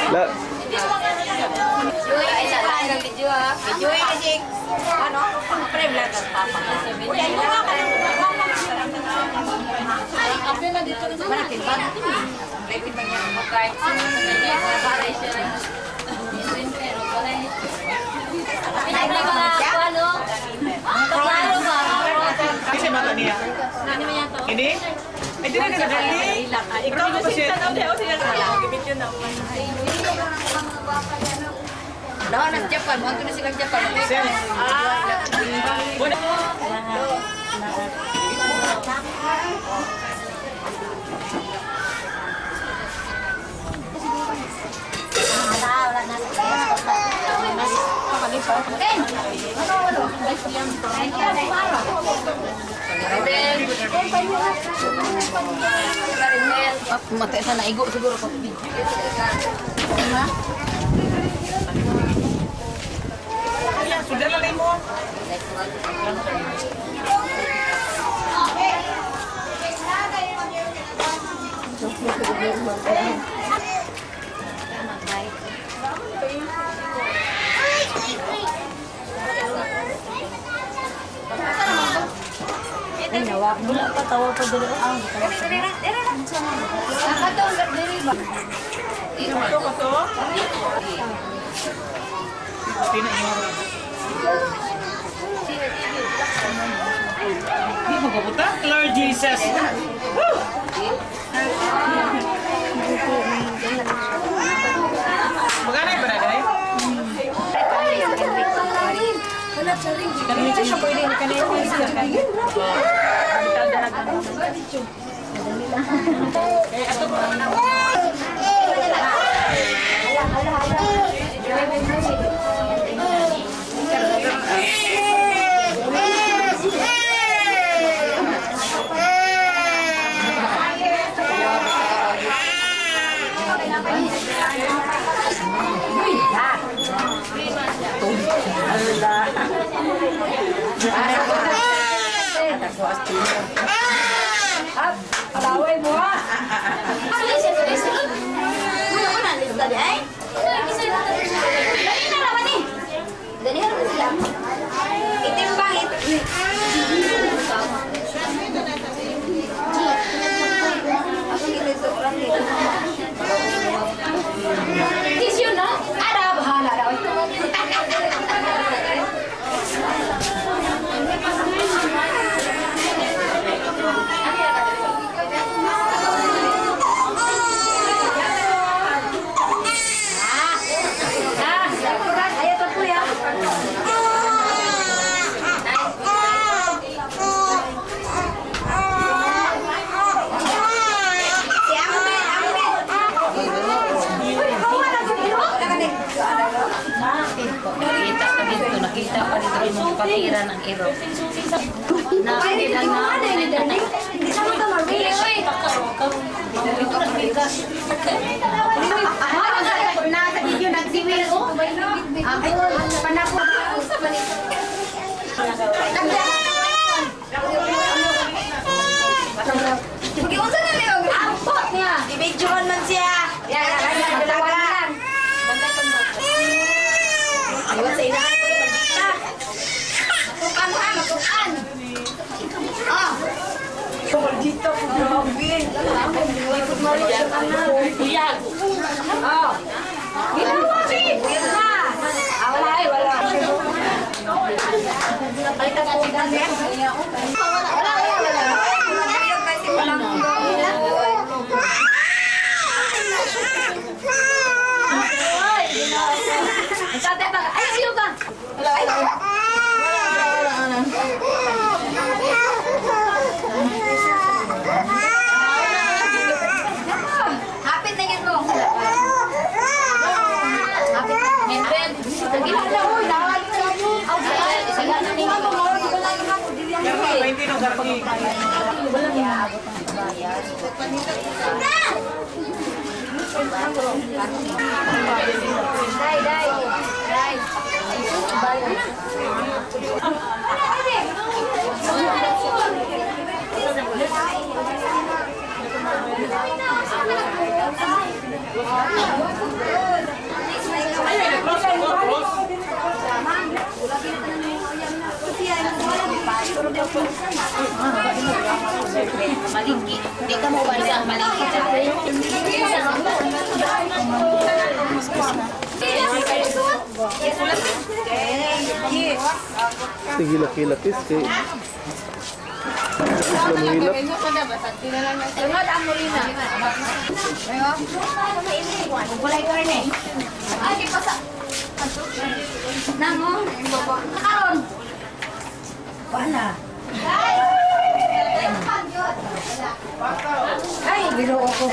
La. Joy, ay sa lang ng video ha. Joy kasi ano, frame lang ang papa. Uy, ay wala ka lang. Kapil na dito sa malaking bag. Lepit man yan mo kahit sa para siya. Pero pala ay mga ano? Klaro ba? Kasi mata niya. Nani man yan to? Ini? Ay, di na nagdali. Ikaw na pa siya. Lawan ng Japan, mo na silang Japan. Matay sana igo siguro ko. Ha? Sudah lalay mo. Ay, nawa. Wala pa tawa pa dito. Ang Ito ko to. Tina mo. Di mo kaputa? Lord Jesus. Woo! Magana yung barangay? Kanina siya pwede. Kanina siya pwede. alaway mo ha. Tisu na? Ada bahala daw. Nakita pa dito yung mga patira ng iro. Nakita na. Nasa video nagsiwil ko. Ako, panako. Mag-iunsa na niyo. Ampot niya. Ibigjuhan man siya. Yan, tawagan. Bantay ko mo. Iwan sa ina. Matukan ha, matukan. Ah. Dito ko grabe. Ikot mo rin siya ka na. Iyag. Oh. Ginawa siya. Wala. Wala eh, wala. Palitan ko ang dami. Wala. Yung kasi walang ay, siyo ka. Hapit na yun mo. Hapit na. Membren. Tagila na mo. Dawal ka na mo. Isala na niyo. Hindi nung garni. Dai. Malingki. Hindi ka mo balik ang malingki. Sige, laki-lapis. Mahilap. Sunod ang mulina. Kulay ko rin eh. Ay, di pa sa... Namo? Nakaroon. Wala. Ay, biro ako.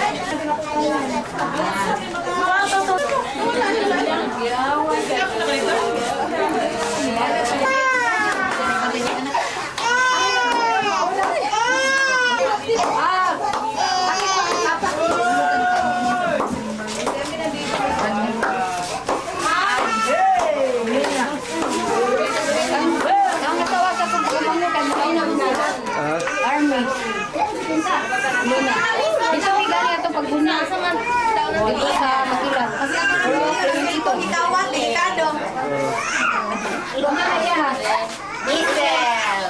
Army. Luna. Dito may gali ito pag bunya. Dito sa Makilan. Kasi ako dito. Itawat, delikado. Luna na yan. Diesel.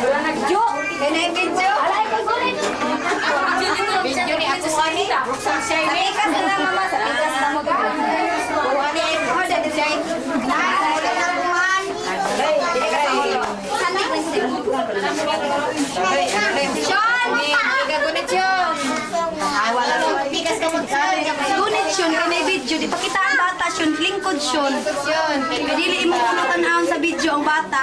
Wala nag-jo. Kaya na yung video. Alay ko gulit. Video ni ako ani. Sa tikas na lang mama. Sa tikas na mo. Kuha ni ako. Sa design. Sean! Ikagunit yun! Pikas ka mo gunit yun, kaya may video. Di pa kita ang bata yun, lingkod yun. Dili mo kunutan sa video ang bata.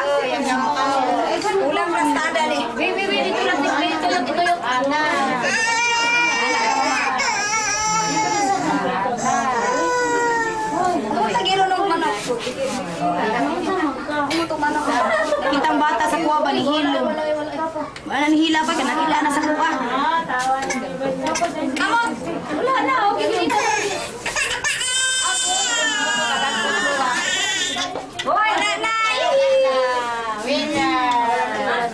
Ulang rastada ni. Wait, ito lang, ito yung ana. Sa giro ng manok. Kitang bata sa kuwa ba ni Hilo? Wala ni Hila pa, kanakila na sa kuwa. Kamot! Wala na, okay dito. Hoy, nanay! Winner!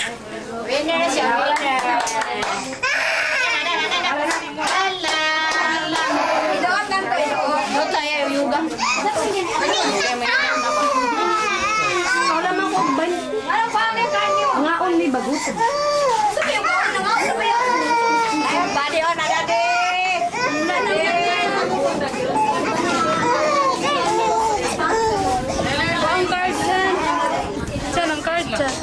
Winner na siya, winner! Idoon lang to, idoon. Doon tayo yung yuga. Wala man ko ban. Anong pangit kanyo? Nga only bagut. Sabi yung kaon na nga. Sabi yung. Ayun, body on, agade. Ang card dyan. Saan ang card dyan?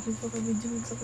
Hindi pa kami dyan sa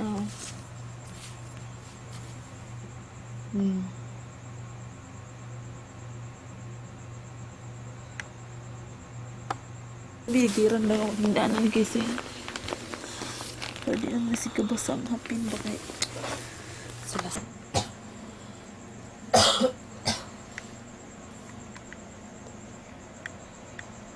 Oo. Bigiran lang ako hindaanan kasi pwede lang nasi kabasang hapin ba kayo sila